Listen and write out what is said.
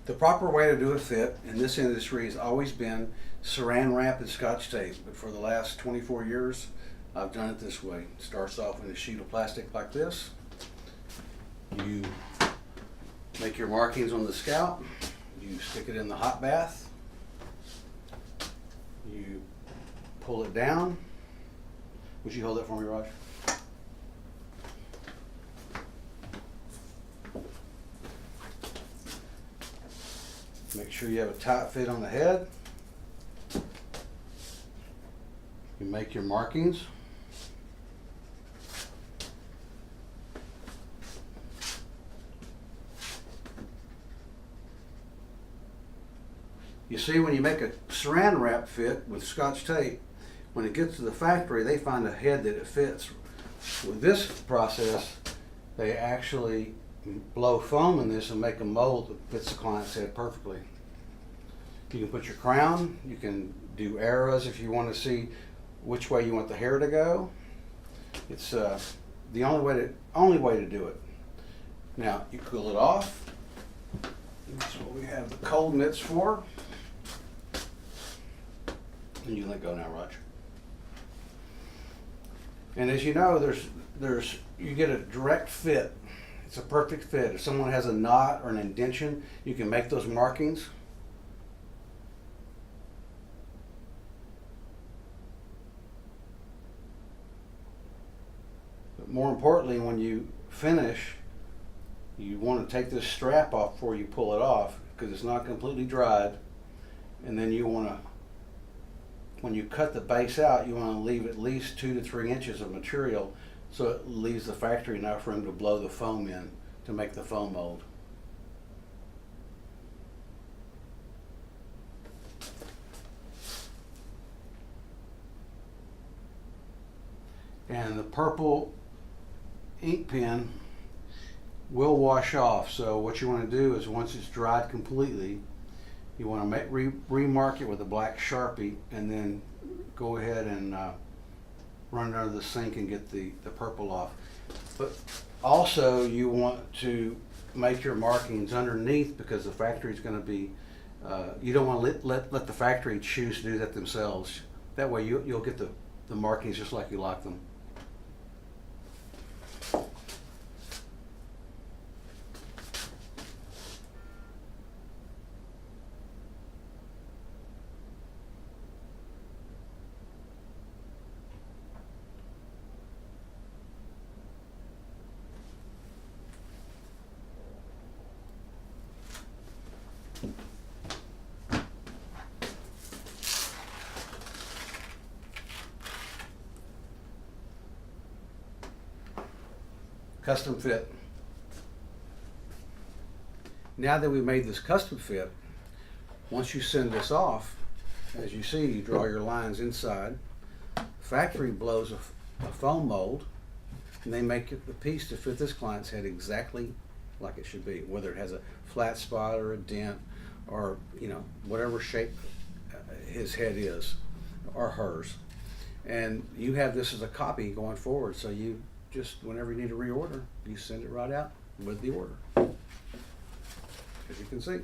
The proper way to do a fit in this industry has always been saran wrap and scotch tape, but for the last 24 years I've done it this way. It starts off with a sheet of plastic like this. You make your markings on the scalp, you stick it in the hot bath, you pull it down. Would you hold that for me, Raj? Make sure you have a tight fit on the head. You make your markings. You see, when you make a saran wrap fit with scotch tape, when it gets to the factory, they find a head that it fits. With this process, they actually blow foam in this and make a mold that fits the client's head perfectly. You can put your crown, you can do arrows if you want to see which way you want the hair to go. It's the only way to do it. Now you cool it off. That's what we have the cold mitts for. And you let go now, Roger. And as you know, you get a direct fit. It's a perfect fit. If someone has a knot or an indentation, you can make those markings. But more importantly, when you finish, you want to take this strap off before you pull it off because it's not completely dried. And then you want to, when you cut the base out, you want to leave at least 2 to 3 inches of material so it leaves the factory enough room to blow the foam in to make the foam mold. And the purple ink pen will wash off, so what you want to do is once it's dried completely, you want to remark it with a black Sharpie and then go ahead and run it under the sink and get the purple off. But also you want to make your markings underneath because the factory is going to be, you don't want to let the factory choose to do that themselves. That way you'll get the markings just like you like them. Custom fit. Now that we made this custom fit, once you send this off, as you see, you draw your lines inside. Factory blows a foam mold, and they make the piece to fit this client's head exactly like it should be, whether it has a flat spot or a dent or whatever shape his head is or hers. And you have this as a copy going forward, so you just, whenever you need to reorder, you send it right out with the order, as you can see.